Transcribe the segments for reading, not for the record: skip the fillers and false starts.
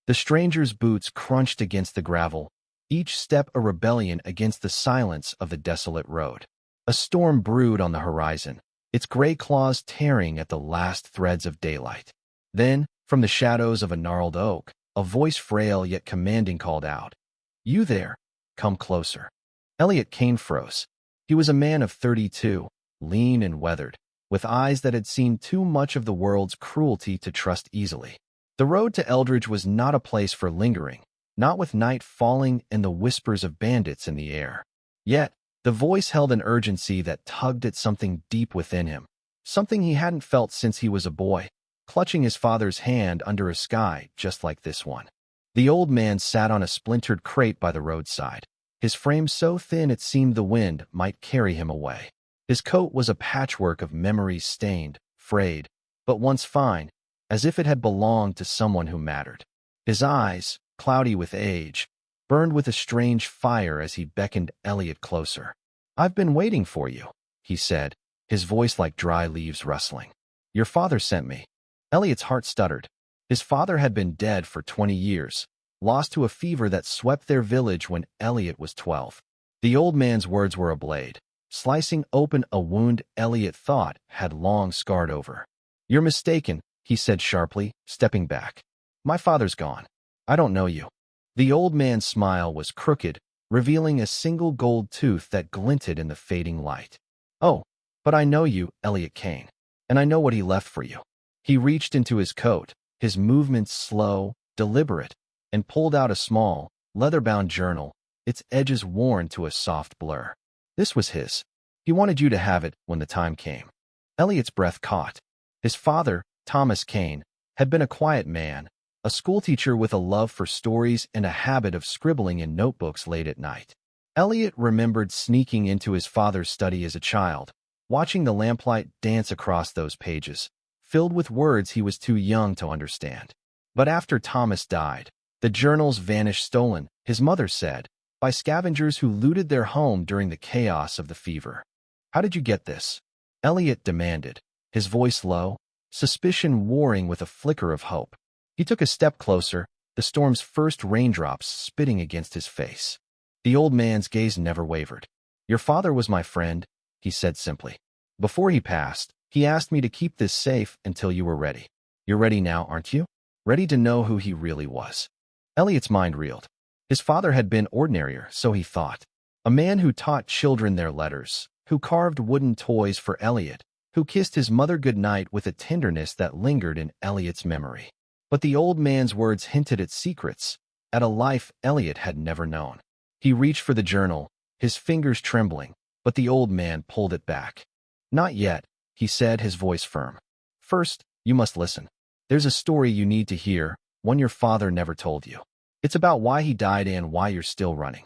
The stranger's boots crunched against the gravel, each step a rebellion against the silence of the desolate road. A storm brewed on the horizon, its gray claws tearing at the last threads of daylight. Then, from the shadows of a gnarled oak, a voice frail yet commanding called out, "You there, come closer." Elliot Kane froze. He was a man of 32, lean and weathered, with eyes that had seen too much of the world's cruelty to trust easily. The road to Eldridge was not a place for lingering, not with night falling and the whispers of bandits in the air. Yet, the voice held an urgency that tugged at something deep within him, something he hadn't felt since he was a boy, clutching his father's hand under a sky just like this one. The old man sat on a splintered crate by the roadside, his frame so thin it seemed the wind might carry him away. His coat was a patchwork of memories, stained, frayed, but once fine, as if it had belonged to someone who mattered. His eyes, cloudy with age, burned with a strange fire as he beckoned Elliot closer. "I've been waiting for you," he said, his voice like dry leaves rustling. "Your father sent me." Elliot's heart stuttered. His father had been dead for 20 years, lost to a fever that swept their village when Elliot was 12. The old man's words were a blade, slicing open a wound Elliot thought had long scarred over. "You're mistaken," he said sharply, stepping back. "My father's gone. I don't know you." The old man's smile was crooked, revealing a single gold tooth that glinted in the fading light. "Oh, but I know you, Elliot Kane, and I know what he left for you." He reached into his coat, his movements slow, deliberate, and pulled out a small, leather-bound journal, its edges worn to a soft blur. This was his. He wanted you to have it when the time came. Elliot's breath caught. His father, Thomas Kane, had been a quiet man, a schoolteacher with a love for stories and a habit of scribbling in notebooks late at night. Elliot remembered sneaking into his father's study as a child, watching the lamplight dance across those pages, filled with words he was too young to understand. But after Thomas died, the journals vanished stolen, his mother said, by scavengers who looted their home during the chaos of the fever. "How did you get this?" Elliot demanded, his voice low, suspicion warring with a flicker of hope. He took a step closer, the storm's first raindrops spitting against his face. The old man's gaze never wavered. "Your father was my friend," he said simply. "Before he passed, he asked me to keep this safe until you were ready. You're ready now, aren't you? Ready to know who he really was." Elliot's mind reeled. His father had been ordinarier, so he thought. A man who taught children their letters, who carved wooden toys for Elliot, who kissed his mother goodnight with a tenderness that lingered in Elliot's memory. But the old man's words hinted at secrets, at a life Elliot had never known. He reached for the journal, his fingers trembling, but the old man pulled it back. "Not yet," he said, his voice firm. "First, you must listen. There's a story you need to hear, one your father never told you. It's about why he died and why you're still running."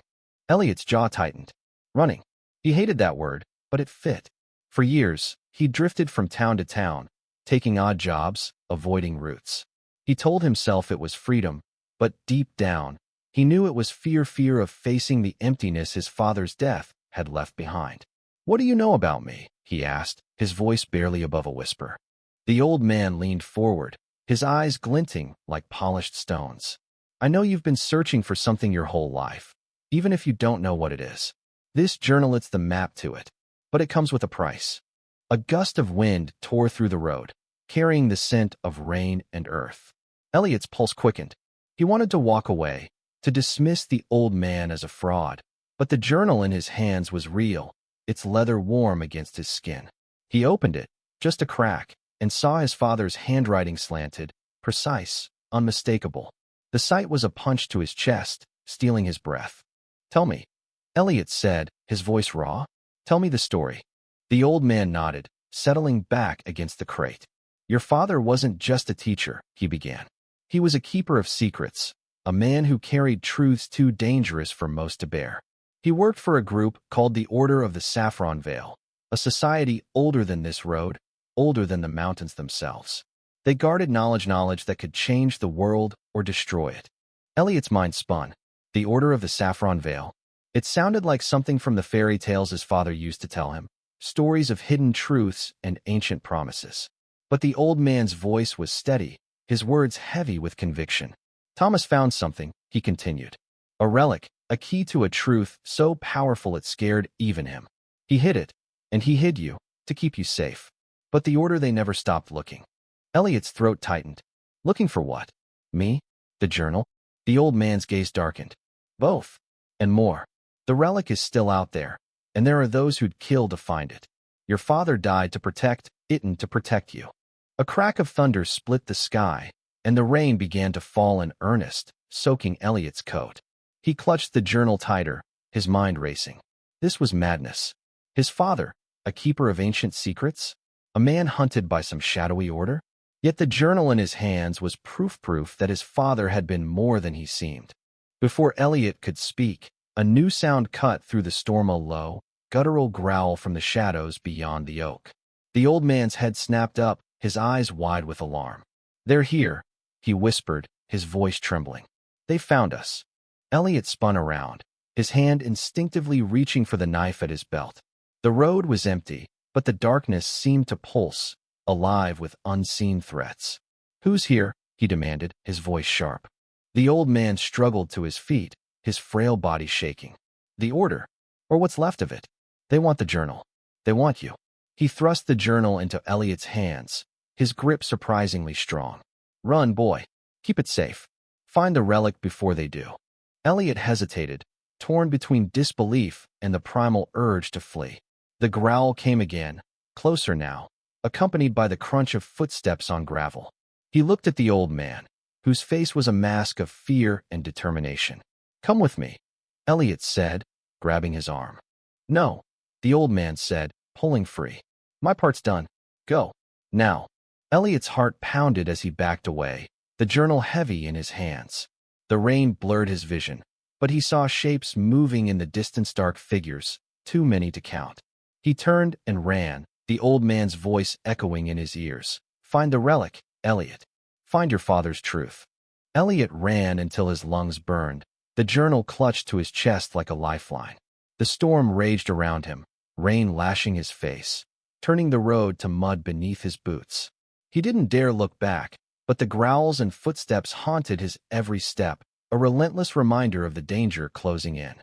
Elliot's jaw tightened. Running. He hated that word, but it fit. For years, he drifted from town to town, taking odd jobs, avoiding roots. He told himself it was freedom, but deep down, he knew it was fear of facing the emptiness his father's death had left behind. "What do you know about me?" he asked, his voice barely above a whisper. The old man leaned forward, his eyes glinting like polished stones. "I know you've been searching for something your whole life, even if you don't know what it is. This journal's the map to it, but it comes with a price." A gust of wind tore through the road, carrying the scent of rain and earth. Elliot's pulse quickened. He wanted to walk away, to dismiss the old man as a fraud, but the journal in his hands was real, its leather warm against his skin. He opened it, just a crack, and saw his father's handwriting slanted, precise, unmistakable. The sight was a punch to his chest, stealing his breath. "Tell me," Elliot said, his voice raw. "Tell me the story." The old man nodded, settling back against the crate. "Your father wasn't just a teacher," he began. "He was a keeper of secrets, a man who carried truths too dangerous for most to bear. He worked for a group called the Order of the Saffron Veil, a society older than this road, older than the mountains themselves. They guarded knowledge that could change the world or destroy it." Elliot's mind spun. The Order of the Saffron Veil. It sounded like something from the fairy tales his father used to tell him, stories of hidden truths and ancient promises. But the old man's voice was steady, his words heavy with conviction. Thomas found something, he continued. A relic, a key to a truth so powerful it scared even him. He hid it, and he hid you, to keep you safe. But the Order, they never stopped looking. Elliot's throat tightened. Looking for what? Me? The journal? The old man's gaze darkened. Both. And more. The relic is still out there, and there are those who'd kill to find it. Your father died to protect it and to protect you. A crack of thunder split the sky, and the rain began to fall in earnest, soaking Elliot's coat. He clutched the journal tighter, his mind racing. This was madness. His father, a keeper of ancient secrets? A man hunted by some shadowy order? Yet the journal in his hands was proof that his father had been more than he seemed. Before Elliot could speak, a new sound cut through the storm, a low, guttural growl from the shadows beyond the oak. The old man's head snapped up, his eyes wide with alarm. They're here, he whispered, his voice trembling. They found us. Elliot spun around, his hand instinctively reaching for the knife at his belt. The road was empty, but the darkness seemed to pulse, alive with unseen threats. Who's here? He demanded, his voice sharp. The old man struggled to his feet, his frail body shaking. The Order, or what's left of it. They want the journal. They want you. He thrust the journal into Elliot's hands, his grip surprisingly strong. Run, boy. Keep it safe. Find the relic before they do. Elliot hesitated, torn between disbelief and the primal urge to flee. The growl came again, closer now, accompanied by the crunch of footsteps on gravel. He looked at the old man, whose face was a mask of fear and determination. Come with me, Elliot said, grabbing his arm. No, the old man said, pulling free. My part's done. Go. Now. Elliot's heart pounded as he backed away, the journal heavy in his hands. The rain blurred his vision, but he saw shapes moving in the distance, dark figures, too many to count. He turned and ran, the old man's voice echoing in his ears. Find the relic, Elliot. Find your father's truth. Elliot ran until his lungs burned, the journal clutched to his chest like a lifeline. The storm raged around him, rain lashing his face, turning the road to mud beneath his boots. He didn't dare look back, but the growls and footsteps haunted his every step, a relentless reminder of the danger closing in.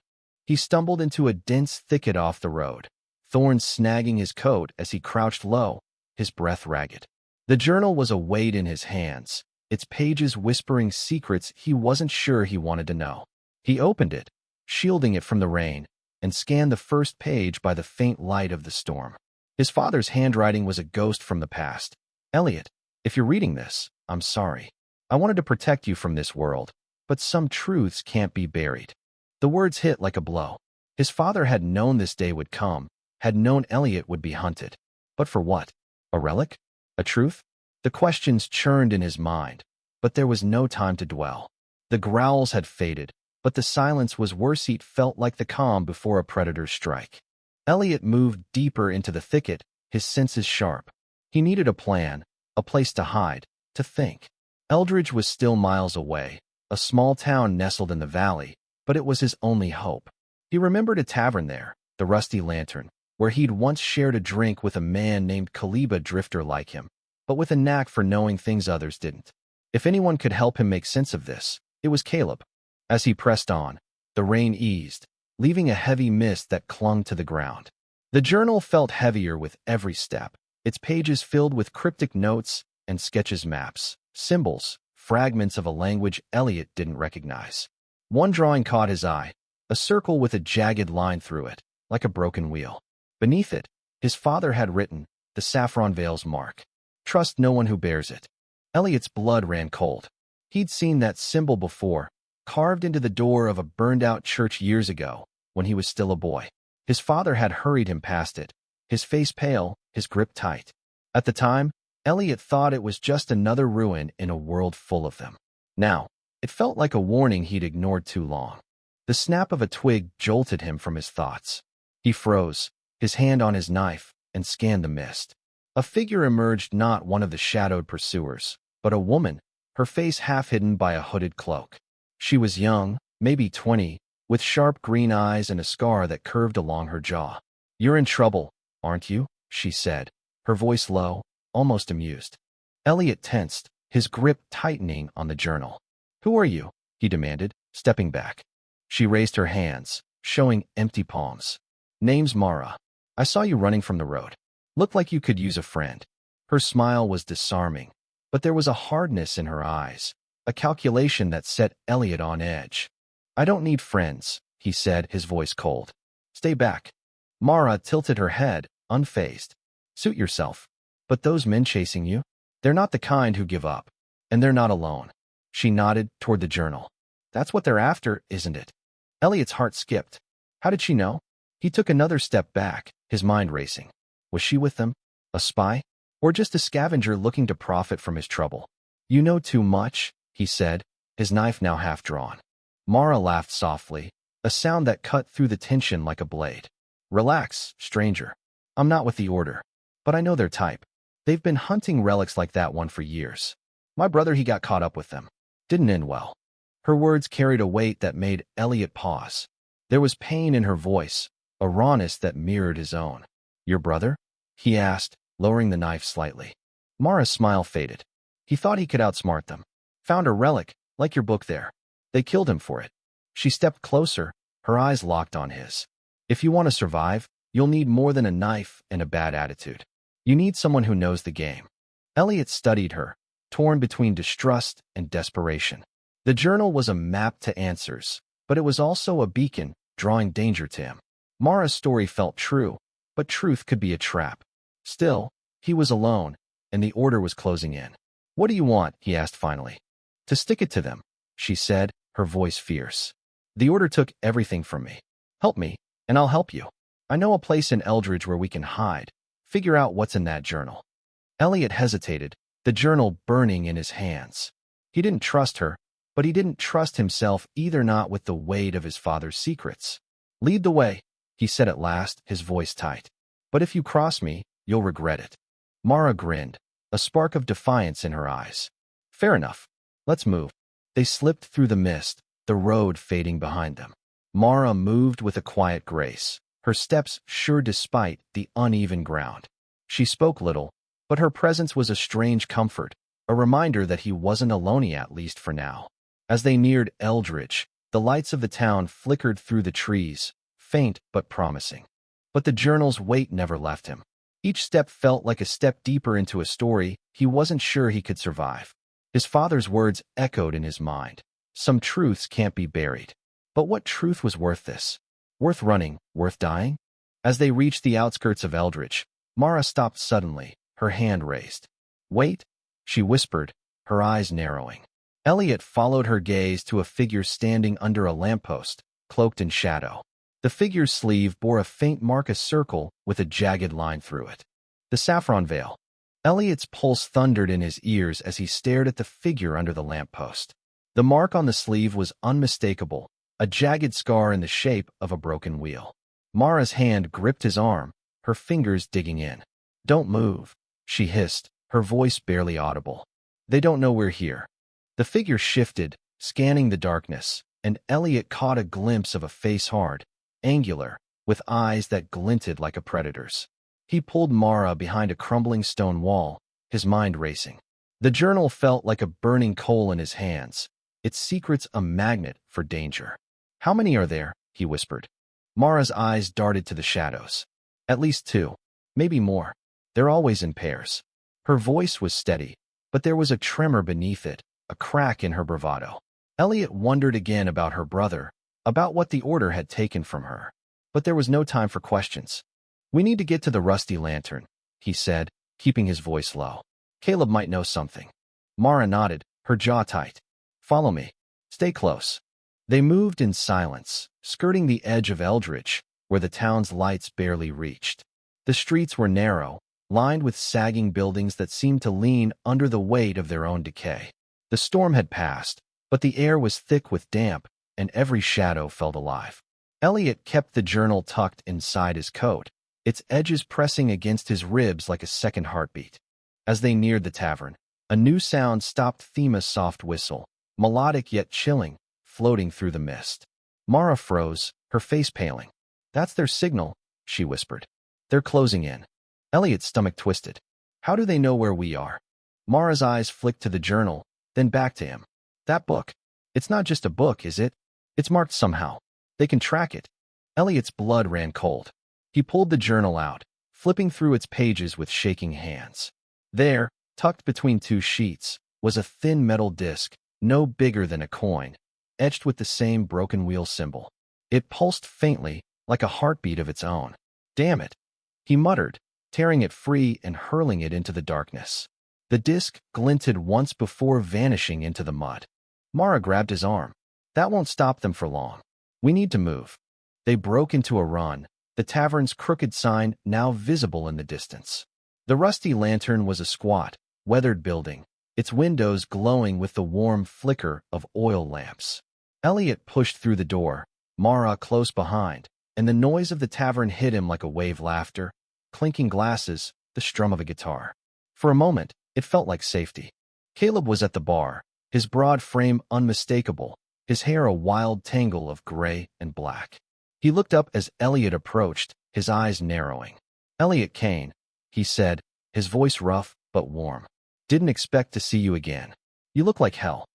He stumbled into a dense thicket off the road, thorns snagging his coat as he crouched low, his breath ragged. The journal was a weight in his hands, its pages whispering secrets he wasn't sure he wanted to know. He opened it, shielding it from the rain, and scanned the first page by the faint light of the storm. His father's handwriting was a ghost from the past. Elliot, if you're reading this, I'm sorry. I wanted to protect you from this world, but some truths can't be buried. The words hit like a blow. His father had known this day would come, had known Elliot would be hunted. But for what? A relic? A truth? The questions churned in his mind, but there was no time to dwell. The growls had faded, but the silence was worse. It felt like the calm before a predator's strike. Elliot moved deeper into the thicket, his senses sharp. He needed a plan, a place to hide, to think. Eldridge was still miles away, a small town nestled in the valley, but it was his only hope. He remembered a tavern there, the Rusty Lantern, where he'd once shared a drink with a man named Kaliba, drifter like him, but with a knack for knowing things others didn't. If anyone could help him make sense of this, it was Caleb. As he pressed on, the rain eased, leaving a heavy mist that clung to the ground. The journal felt heavier with every step, its pages filled with cryptic notes and sketches, maps, symbols, fragments of a language Elliot didn't recognize. One drawing caught his eye, a circle with a jagged line through it, like a broken wheel. Beneath it, his father had written, the Saffron Veil's mark. Trust no one who bears it. Elliot's blood ran cold. He'd seen that symbol before, carved into the door of a burned-out church years ago, when he was still a boy. His father had hurried him past it, his face pale, his grip tight. At the time, Elliot thought it was just another ruin in a world full of them. Now, it felt like a warning he'd ignored too long. The snap of a twig jolted him from his thoughts. He froze, his hand on his knife, and scanned the mist. A figure emerged, not one of the shadowed pursuers, but a woman, her face half hidden by a hooded cloak. She was young, maybe 20, with sharp green eyes and a scar that curved along her jaw. You're in trouble, aren't you? She said, her voice low, almost amused. Elliot tensed, his grip tightening on the journal. Who are you? He demanded, stepping back. She raised her hands, showing empty palms. Name's Mara. I saw you running from the road. Looked like you could use a friend. Her smile was disarming, but there was a hardness in her eyes, a calculation that set Elliot on edge. I don't need friends, he said, his voice cold. Stay back. Mara tilted her head, unfazed. Suit yourself. But those men chasing you? They're not the kind who give up. And they're not alone. She nodded toward the journal. That's what they're after, isn't it? Elliot's heart skipped. How did she know? He took another step back, his mind racing. Was she with them? A spy? Or just a scavenger looking to profit from his trouble? You know too much, he said, his knife now half drawn. Mara laughed softly, a sound that cut through the tension like a blade. Relax, stranger. I'm not with the Order, but I know their type. They've been hunting relics like that one for years. My brother, he got caught up with them. Didn't end well. Her words carried a weight that made Elliot pause. There was pain in her voice, a rawness that mirrored his own. Your brother? He asked, lowering the knife slightly. Mara's smile faded. He thought he could outsmart them. Found a relic, like your book there. They killed him for it. She stepped closer, her eyes locked on his. If you want to survive, you'll need more than a knife and a bad attitude. You need someone who knows the game. Elliot studied her, torn between distrust and desperation. The journal was a map to answers, but it was also a beacon, drawing danger to him. Mara's story felt true, but truth could be a trap. Still, he was alone, and the Order was closing in. What do you want? He asked finally. To stick it to them, she said, her voice fierce. The Order took everything from me. Help me, and I'll help you. I know a place in Eldridge where we can hide. Figure out what's in that journal. Elliot hesitated, the journal burning in his hands. He didn't trust her, but he didn't trust himself either, not with the weight of his father's secrets. Lead the way, he said at last, his voice tight. But if you cross me, you'll regret it. Mara grinned, a spark of defiance in her eyes. Fair enough. Let's move. They slipped through the mist, the road fading behind them. Mara moved with a quiet grace, her steps sure despite the uneven ground. She spoke little, but her presence was a strange comfort, a reminder that he wasn't alone, at least for now. As they neared Eldridge, the lights of the town flickered through the trees, faint but promising. But the journal's weight never left him. Each step felt like a step deeper into a story he wasn't sure he could survive. His father's words echoed in his mind. Some truths can't be buried. But what truth was worth this? Worth running, worth dying? As they reached the outskirts of Eldridge, Mara stopped suddenly, her hand raised. Wait, she whispered, her eyes narrowing. Elliot followed her gaze to a figure standing under a lamppost, cloaked in shadow. The figure's sleeve bore a faint mark, a circle with a jagged line through it. The saffron veil. Elliot's pulse thundered in his ears as he stared at the figure under the lamppost. The mark on the sleeve was unmistakable, a jagged scar in the shape of a broken wheel. Mara's hand gripped his arm, her fingers digging in. Don't move, she hissed, her voice barely audible. They don't know we're here. The figure shifted, scanning the darkness, and Elliot caught a glimpse of a face hard, angular, with eyes that glinted like a predator's. He pulled Mara behind a crumbling stone wall, his mind racing. The journal felt like a burning coal in his hands, its secrets a magnet for danger. How many are there? He whispered. Mara's eyes darted to the shadows. At least 2, maybe more. They're always in pairs. Her voice was steady, but there was a tremor beneath it, a crack in her bravado. Elliot wondered again about her brother, about what the Order had taken from her. But there was no time for questions. We need to get to the Rusty Lantern, he said, keeping his voice low. Caleb might know something. Mara nodded, her jaw tight. Follow me. Stay close. They moved in silence, skirting the edge of Eldridge, where the town's lights barely reached. The streets were narrow, lined with sagging buildings that seemed to lean under the weight of their own decay. The storm had passed, but the air was thick with damp, and every shadow felt alive. Elliot kept the journal tucked inside his coat, its edges pressing against his ribs like a second heartbeat. As they neared the tavern, a new sound stopped Thima's soft whistle, melodic yet chilling, floating through the mist. Mara froze, her face paling. That's their signal, she whispered. They're closing in. Elliot's stomach twisted. How do they know where we are? Mara's eyes flicked to the journal, then back to him. That book. It's not just a book, is it? It's marked somehow. They can track it. Elliot's blood ran cold. He pulled the journal out, flipping through its pages with shaking hands. There, tucked between two sheets, was a thin metal disc, no bigger than a coin, etched with the same broken wheel symbol. It pulsed faintly, like a heartbeat of its own. Damn it, he muttered, tearing it free and hurling it into the darkness. The disc glinted once before vanishing into the mud. Mara grabbed his arm. That won't stop them for long. We need to move. They broke into a run, the tavern's crooked sign now visible in the distance. The rusty lantern was a squat, weathered building, its windows glowing with the warm flicker of oil lamps. Elliot pushed through the door, Mara close behind, and the noise of the tavern hit him like a wave laughter, clinking glasses, the strum of a guitar. For a moment, it felt like safety. Caleb was at the bar, his broad frame unmistakable, his hair a wild tangle of gray and black. He looked up as Elliot approached, his eyes narrowing. "Elliot Kane," he said, his voice rough but warm. "Didn't expect to see you again. You look like hell."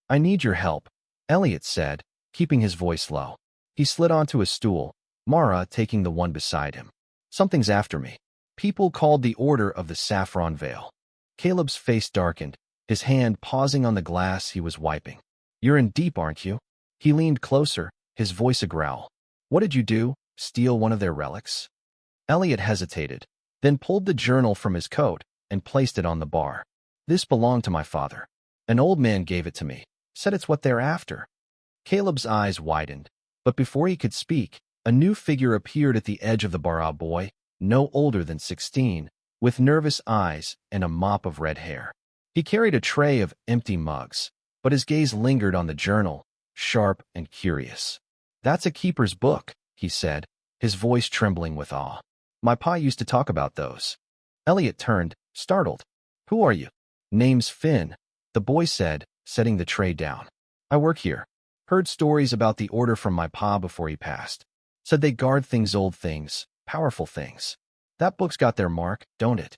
"I need your help," Elliot said, keeping his voice low. He slid onto a stool, Mara taking the one beside him. "Something's after me. People called the Order of the Saffron Veil." Caleb's face darkened, his hand pausing on the glass he was wiping. "You're in deep, aren't you?" He leaned closer, his voice a growl. "What did you do? Steal one of their relics?" Elliot hesitated, then pulled the journal from his coat and placed it on the bar. "This belonged to my father. An old man gave it to me, said it's what they're after." Caleb's eyes widened, but before he could speak, a new figure appeared at the edge of the bar, a boy, no older than 16, with nervous eyes and a mop of red hair. He carried a tray of empty mugs, but his gaze lingered on the journal, sharp and curious. "That's a keeper's book," he said, his voice trembling with awe. "My pa used to talk about those." Elliot turned, startled. "Who are you?" "Name's Finn," the boy said, setting the tray down. "I work here. Heard stories about the order from my pa before he passed. Said they guard things, old things, powerful things. That book's got their mark, don't it?"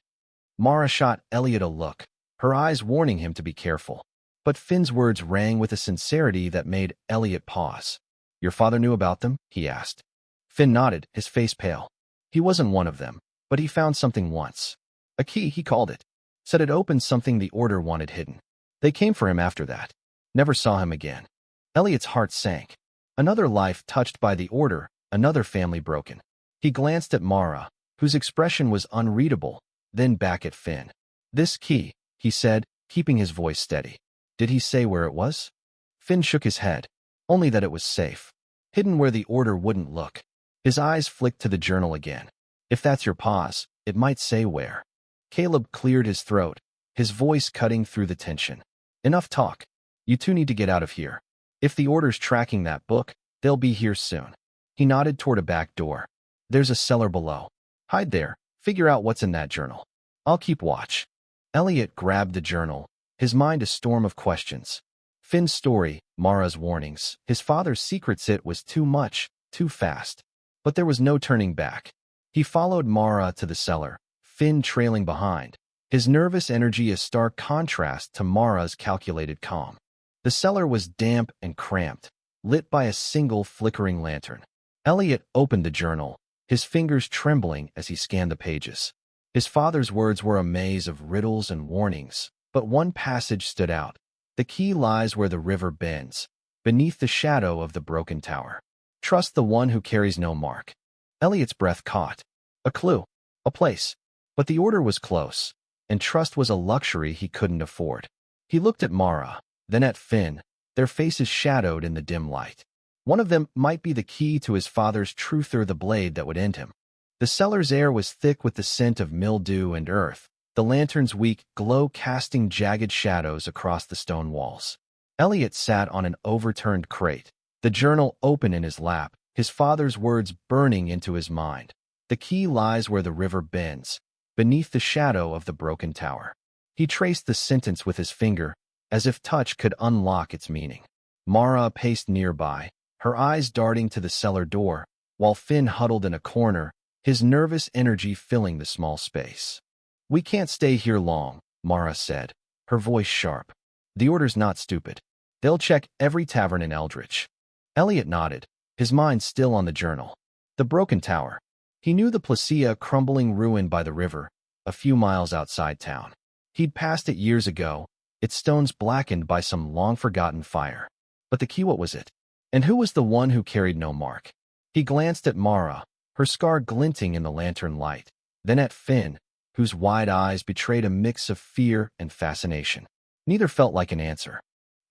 Mara shot Elliot a look, her eyes warning him to be careful. But Finn's words rang with a sincerity that made Elliot pause. "Your father knew about them?" he asked. Finn nodded, his face pale. "He wasn't one of them, but he found something once. A key, he called it. Said it opened something the Order wanted hidden. They came for him after that. Never saw him again." Elliot's heart sank. Another life touched by the Order, another family broken. He glanced at Mara, whose expression was unreadable, then back at Finn. "This key," he said, keeping his voice steady. "Did he say where it was?" Finn shook his head. "Only that it was safe. Hidden where the Order wouldn't look." His eyes flicked to the journal again. "If that's your pa's, it might say where." Caleb cleared his throat, his voice cutting through the tension. "Enough talk. You two need to get out of here. If the Order's tracking that book, they'll be here soon." He nodded toward a back door. "There's a cellar below. Hide there, figure out what's in that journal. I'll keep watch." Elliot grabbed the journal, his mind a storm of questions. Finn's story, Mara's warnings, his father's secrets, it was too much, too fast. But there was no turning back. He followed Mara to the cellar, Finn trailing behind, his nervous energy a stark contrast to Mara's calculated calm. The cellar was damp and cramped, lit by a single flickering lantern. Elliot opened the journal, his fingers trembling as he scanned the pages. His father's words were a maze of riddles and warnings, but one passage stood out. "The key lies where the river bends, beneath the shadow of the broken tower. Trust the one who carries no mark." Elliot's breath caught. A clue, a place. But the Order was close, and trust was a luxury he couldn't afford. He looked at Mara, then at Finn, their faces shadowed in the dim light. One of them might be the key to his father's truth or the blade that would end him. The cellar's air was thick with the scent of mildew and earth, the lantern's weak glow casting jagged shadows across the stone walls. Elliot sat on an overturned crate, the journal open in his lap, his father's words burning into his mind. "The key lies where the river bends, beneath the shadow of the broken tower." He traced the sentence with his finger, as if touch could unlock its meaning. Mara paced nearby, her eyes darting to the cellar door, while Finn huddled in a corner, his nervous energy filling the small space. "We can't stay here long," Mara said, her voice sharp. "The Order's not stupid. They'll check every tavern in Eldritch. Elliot nodded, his mind still on the journal. The broken tower. He knew the Placia crumbling ruin by the river, a few miles outside town. He'd passed it years ago, its stones blackened by some long-forgotten fire. But the key, what was it? And who was the one who carried no mark? He glanced at Mara, her scar glinting in the lantern light, then at Finn, whose wide eyes betrayed a mix of fear and fascination. Neither felt like an answer.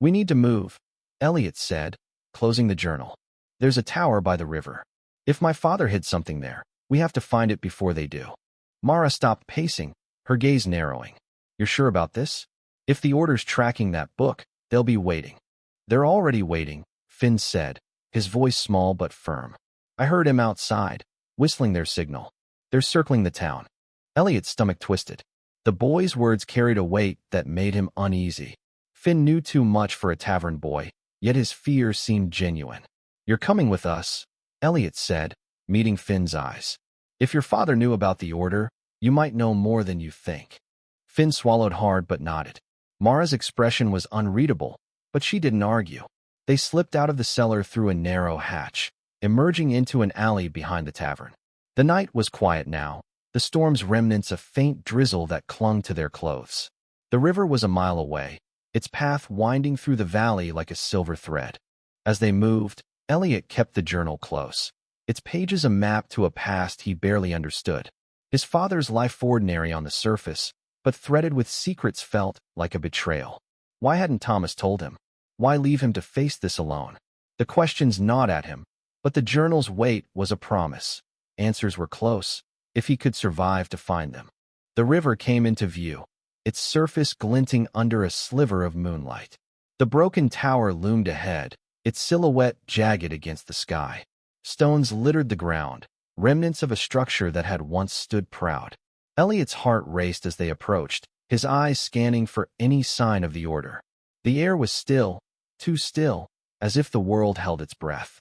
"We need to move," Elliot said, closing the journal. "There's a tower by the river. If my father hid something there, we have to find it before they do." Mara stopped pacing, her gaze narrowing. "You're sure about this? If the Order's tracking that book, they'll be waiting." "They're already waiting," Finn said, his voice small but firm. "I heard him outside, whistling their signal. They're circling the town." Elliot's stomach twisted. The boy's words carried a weight that made him uneasy. Finn knew too much for a tavern boy, yet his fear seemed genuine. "You're coming with us," Elliot said, meeting Finn's eyes. "If your father knew about the Order, you might know more than you think." Finn swallowed hard but nodded. Mara's expression was unreadable, but she didn't argue. They slipped out of the cellar through a narrow hatch, emerging into an alley behind the tavern. The night was quiet now, the storm's remnants a faint drizzle that clung to their clothes. The river was a mile away, its path winding through the valley like a silver thread. As they moved, Elliot kept the journal close, its pages a map to a past he barely understood. His father's life ordinary on the surface, but threaded with secrets felt like a betrayal. Why hadn't Thomas told him? Why leave him to face this alone? The questions gnawed at him, but the journal's weight was a promise. Answers were close, if he could survive to find them. The river came into view, its surface glinting under a sliver of moonlight. The broken tower loomed ahead, its silhouette jagged against the sky. Stones littered the ground, remnants of a structure that had once stood proud. Elliot's heart raced as they approached, his eyes scanning for any sign of the Order. The air was still, too still, as if the world held its breath.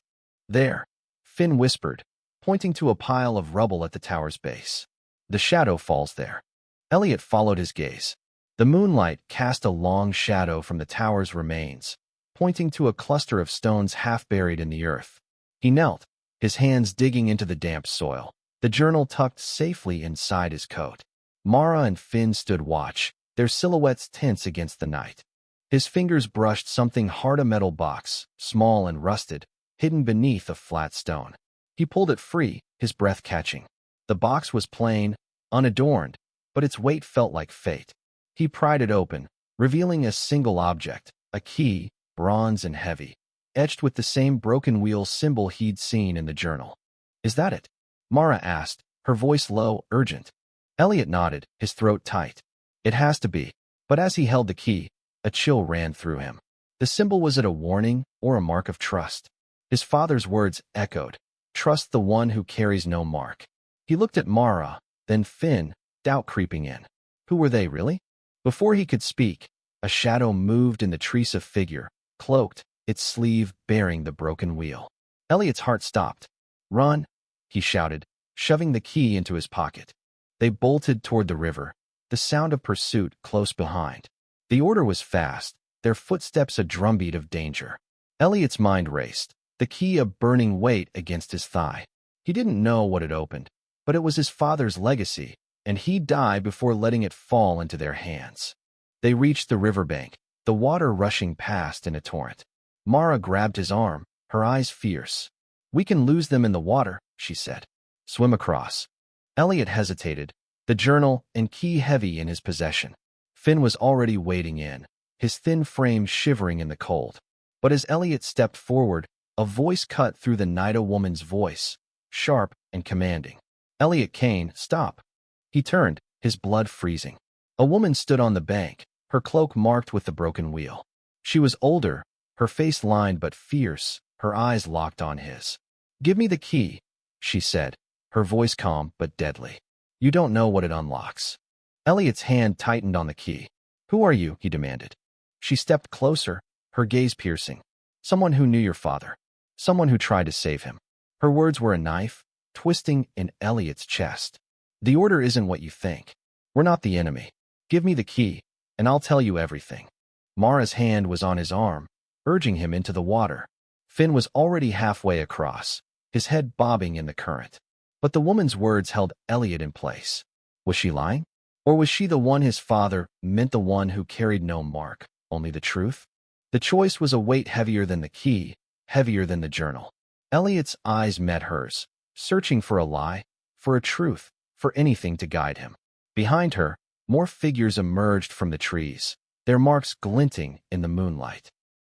"There," Finn whispered, pointing to a pile of rubble at the tower's base. "The shadow falls there." Elliot followed his gaze. The moonlight cast a long shadow from the tower's remains, pointing to a cluster of stones half buried in the earth. He knelt, his hands digging into the damp soil, the journal tucked safely inside his coat. Mara and Finn stood watch, their silhouettes tense against the night. His fingers brushed something hard, a metal box, small and rusted, hidden beneath a flat stone. He pulled it free, his breath catching. The box was plain, unadorned, but its weight felt like fate. He pried it open, revealing a single object, a key, bronze and heavy, etched with the same broken wheel symbol he'd seen in the journal. "Is that it?" Mara asked, her voice low, urgent. Elliot nodded, his throat tight. "It has to be." But as he held the key, a chill ran through him. The symbol, was it a warning or a mark of trust? His father's words echoed, "Trust the one who carries no mark." He looked at Mara, then Finn, doubt creeping in. Who were they, really? Before he could speak, a shadow moved in the trees, a figure, cloaked, its sleeve bearing the broken wheel. Elliot's heart stopped. "Run!" he shouted, shoving the key into his pocket. They bolted toward the river, the sound of pursuit close behind. The Order was fast, their footsteps a drumbeat of danger. Elliot's mind raced, the key a burning weight against his thigh. He didn't know what it opened, but it was his father's legacy, and he'd die before letting it fall into their hands. They reached the riverbank, the water rushing past in a torrent. Mara grabbed his arm, her eyes fierce. "We can lose them in the water," she said. "Swim across." Elliot hesitated, the journal and key heavy in his possession. Finn was already wading in, his thin frame shivering in the cold. But as Elliot stepped forward, a voice cut through the night, a woman's voice, sharp and commanding. "Elliot Kane, stop." He turned, his blood freezing. A woman stood on the bank, her cloak marked with the broken wheel. She was older, her face lined but fierce, her eyes locked on his. "Give me the key," she said, her voice calm but deadly. "You don't know what it unlocks." Elliot's hand tightened on the key. "Who are you?" he demanded. She stepped closer, her gaze piercing. "Someone who knew your father. Someone who tried to save him." Her words were a knife, twisting in Elliot's chest. "The Order isn't what you think. We're not the enemy. Give me the key, and I'll tell you everything." Mara's hand was on his arm, urging him into the water. Finn was already halfway across, his head bobbing in the current. But the woman's words held Elliot in place. Was she lying? Or was she the one his father meant, the one who carried no mark, only the truth? The choice was a weight heavier than the key, heavier than the journal. Elliot's eyes met hers, searching for a lie, for a truth, for anything to guide him. Behind her, more figures emerged from the trees, their marks glinting in the moonlight.